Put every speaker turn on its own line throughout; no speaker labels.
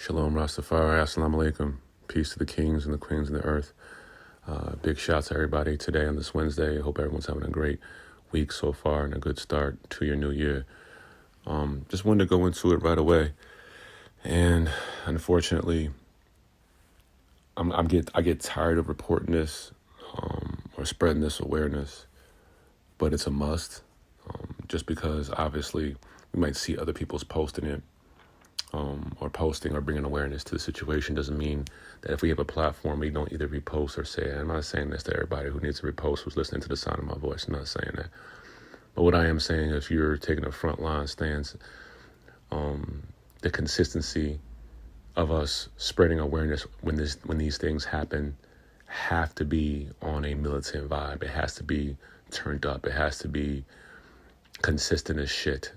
Shalom Rastafari, Assalamu Alaikum. Peace to the kings and the queens of the earth. Big shout to everybody today on this Wednesday. Hope everyone's having a great week so far and a good start to your new year. Just wanted to go into it right away. And unfortunately, I get tired of reporting this or spreading this awareness, but it's a must. Just because obviously we might see other people's posting it. Or posting or bringing awareness to the situation doesn't mean that if we have a platform, we don't either repost or say it. I'm not saying this to everybody who needs to repost who's listening to the sound of my voice. I'm not saying that. But what I am saying, if you're taking a frontline stance, the consistency of us spreading awareness when these things happen have to be on a militant vibe. It has to be turned up. It has to be consistent as shit.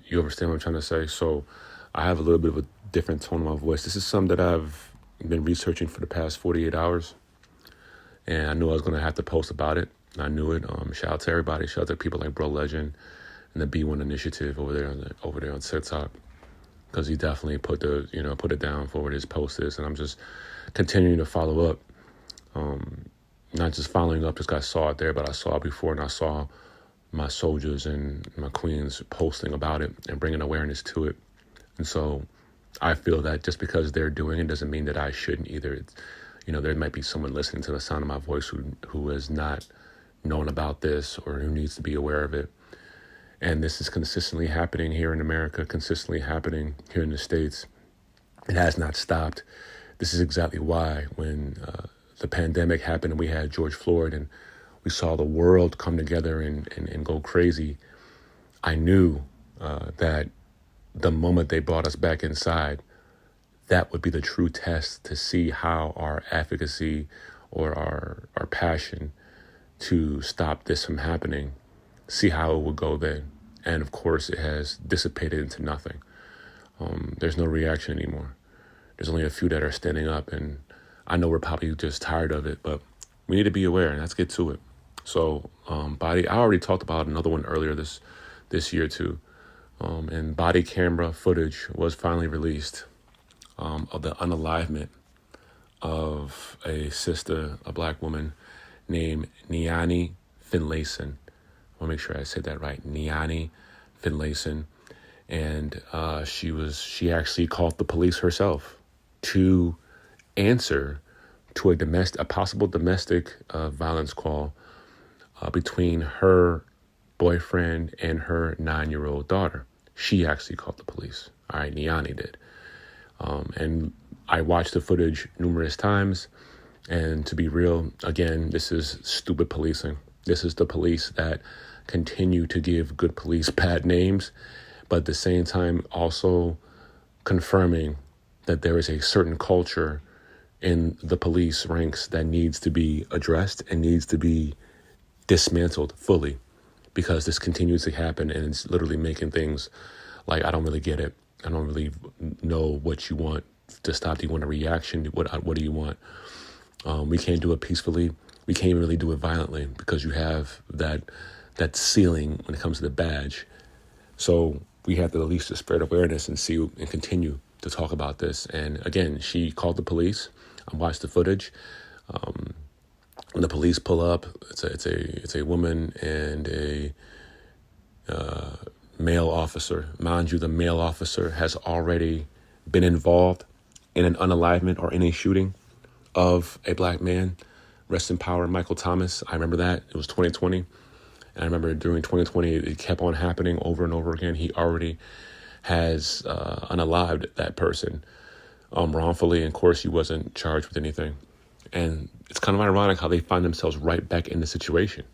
You understand what I'm trying to say? So I have a little bit of a different tone of my voice. This is something that I've been researching for the past 48 hours. And I knew I was going to have to post about it. I knew it. Shout out to everybody. Shout out to people like Bro Legend and the B1 Initiative over there on TikTok. Because he definitely put it down for what his post is. And I'm just continuing to follow up. Not just following up because I saw it there, but I saw it before and I saw my soldiers and my queens posting about it and bringing awareness to it. And so I feel that just because they're doing it doesn't mean that I shouldn't either. It's, there might be someone listening to the sound of my voice who has not known about this or who needs to be aware of it. And this is consistently happening here in America, consistently happening here in the States. It has not stopped. This is exactly why when the pandemic happened and we had George Floyd and we saw the world come together and go crazy, I knew that the moment they brought us back inside, that would be the true test to see how our advocacy or our passion to stop this from happening, see how it would go then. And of course, it has dissipated into nothing. There's no reaction anymore. There's only a few that are standing up, and I know we're probably just tired of it, but we need to be aware, and let's get to it. So I already talked about another one earlier this year too. And body camera footage was finally released of the unalivement of a sister, a black woman named Niani Finalyson. I want to make sure I said that right. Niani Finalyson. And she actually called the police herself to answer to a possible domestic violence call between her boyfriend and her 9-year-old daughter. She actually called the police. All right, Niani did. And I watched the footage numerous times. And to be real, again, this is stupid policing. This is the police that continue to give good police bad names, but at the same time also confirming that there is a certain culture in the police ranks that needs to be addressed and needs to be dismantled fully, because this continues to happen and it's literally making things like, I don't really get it. I don't really know what you want to stop. Do you want a reaction? What do you want? We can't do it peacefully. We can't really do it violently because you have that ceiling when it comes to the badge. So we have to at least just spread awareness and see and continue to talk about this. And again, she called the police. I watched the footage. When the police pull up, it's a woman and a male officer. Mind you, the male officer has already been involved in an unalivement or in a shooting of a black man. Rest in power, Michael Thomas. I remember that. It was 2020. And I remember during 2020, it kept on happening over and over again. He already has unalived that person wrongfully. And of course, he wasn't charged with anything. And it's kind of ironic how they find themselves right back in the situation,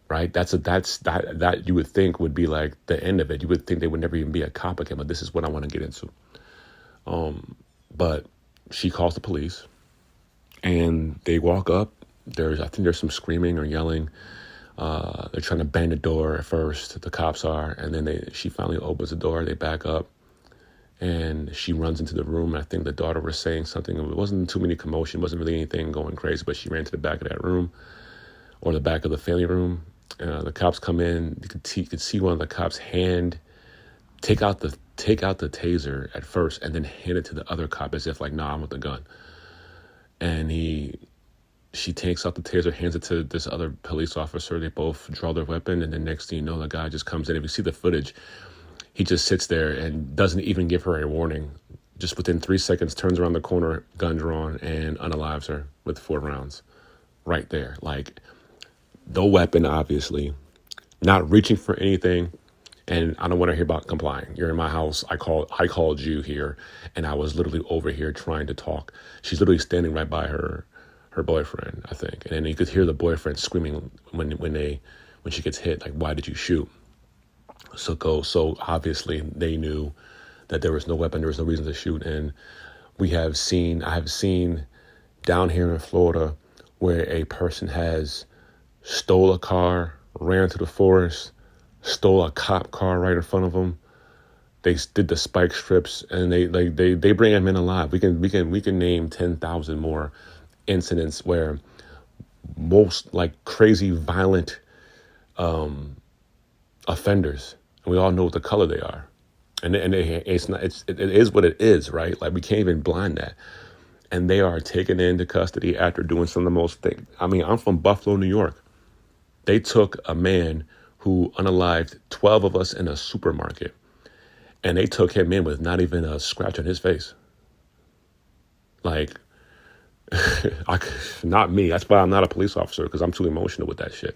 right? That you would think would be like the end of it. You would think they would never even be a cop again, but this is what I want to get into. But she calls the police and they walk up. I think there's some screaming or yelling. They're trying to bang the door at first, the cops are, and then she finally opens the door, they back up. And she runs into the room. And I think the daughter was saying something. It wasn't too many commotion. It wasn't really anything going crazy. But she ran to the back of that room, or the back of the family room. The cops come in. You could see one of the cops' hand take take out the taser at first and then hand it to the other cop as if like, nah, I'm with the gun. And she takes out the taser, hands it to this other police officer. They both draw their weapon, and then next thing you know, the guy just comes in. If you see the footage, he just sits there and doesn't even give her a warning. Just within 3 seconds, turns around the corner, gun drawn, and unalives her with 4 rounds. Right there. Like, no weapon, obviously. Not reaching for anything. And I don't want to hear about complying. You're in my house. I called you here, and I was literally over here trying to talk. She's literally standing right by her boyfriend, I think. And then you could hear the boyfriend screaming when she gets hit, like, why did you shoot? So obviously they knew that there was no weapon, there was no reason to shoot. And I have seen down here in Florida where a person has stole a car, ran to the forest, stole a cop car right in front of them. They did the spike strips, and they bring them in alive. We can name 10,000 more incidents where most like crazy violent offenders, and we all know what the color they are, and it is what it is, right? Like, we can't even blind that. And they are taken into custody after doing some of the most things. I mean, I'm from Buffalo, New York. They took a man who unalived 12 of us in a supermarket, and they took him in with not even a scratch on his face. Like, not me. That's why I'm not a police officer, because I'm too emotional with that shit.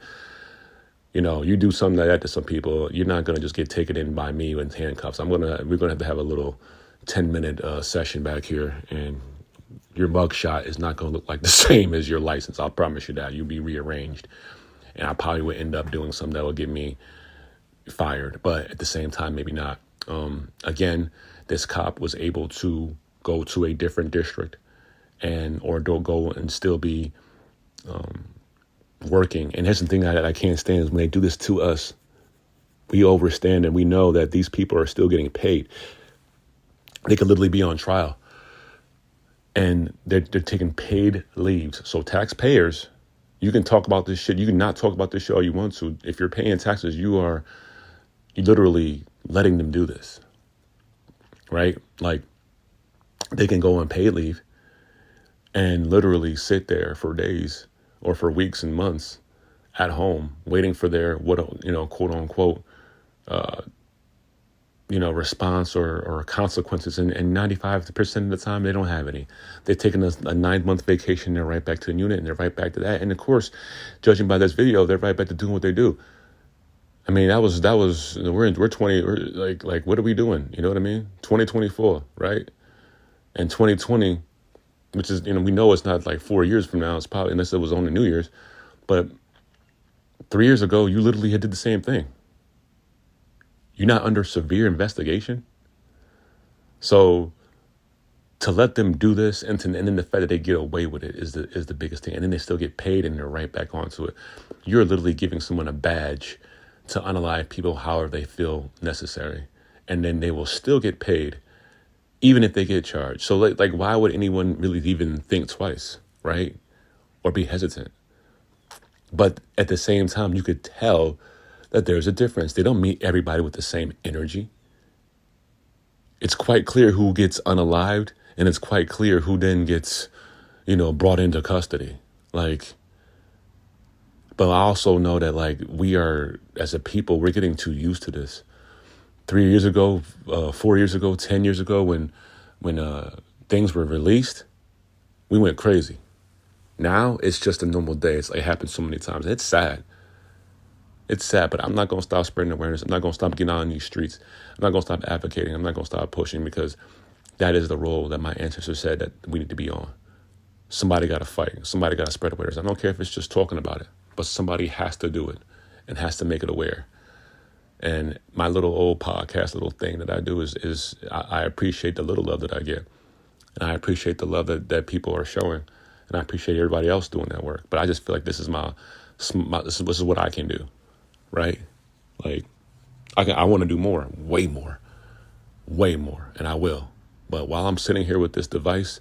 You know, you do something like that to some people, you're not gonna just get taken in by me in handcuffs. We're gonna have a little 10-minute session back here, and your mugshot is not gonna look like the same as your license. I'll promise you that. You'll be rearranged, and I probably would end up doing something that will get me fired. But at the same time, maybe not. Again, this cop was able to go to a different district or don't go and still be working. And here's the thing that I can't stand is when they do this to us, we overstand and we know that these people are still getting paid. They could literally be on trial, and they're taking paid leaves. So taxpayers, you can talk about this shit. You can not talk about this shit all you want to. If you're paying taxes, you're literally letting them do this, right? Like, they can go on paid leave and literally sit there for days or for weeks and months at home waiting for their, quote unquote, response or consequences. And 95% of the time, they don't have any. They've taken a 9-month vacation. They're right back to the unit, and they're right back to that. And of course, judging by this video, they're right back to doing what they do. I mean, we're 20, like, what are we doing? You know what I mean? 2024, right? And 2020, which is, we know it's not like 4 years from now. It's probably, unless it was on the New Year's, but 3 years ago, you literally did the same thing. You're not under severe investigation. So to let them do this, and then the fact that they get away with it is the biggest thing. And then they still get paid, and they're right back onto it. You're literally giving someone a badge to unalive people however they feel necessary. And then they will still get paid, even if they get charged. So like why would anyone really even think twice, right? Or be hesitant? But at the same time, you could tell that there's a difference. They don't meet everybody with the same energy. It's quite clear who gets unalived, and it's quite clear who then gets, brought into custody. Like, but I also know that, like, we are, as a people, we're getting too used to this. 3 years ago, 4 years ago, 10 years ago, when things were released, we went crazy. Now it's just a normal day. It happens so many times. It's sad. It's sad, but I'm not going to stop spreading awareness. I'm not going to stop getting out on these streets. I'm not going to stop advocating. I'm not going to stop pushing, because that is the role that my ancestors said that we need to be on. Somebody got to fight. Somebody got to spread awareness. I don't care if it's just talking about it, but somebody has to do it and has to make it aware. And my little old podcast, little thing that I do is I appreciate the little love that I get. And I appreciate the love that people are showing. And I appreciate everybody else doing that work. But I just feel like this is this is what I can do. Right? Like, I want to do more, way more, and I will. But while I'm sitting here with this device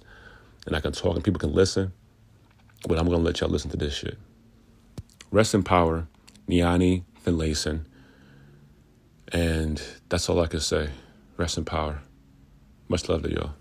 and I can talk and people can listen, but I'm going to let y'all listen to this shit. Rest in power, Niani Finalyson. And that's all I can say, Rest in power. Much love to y'all.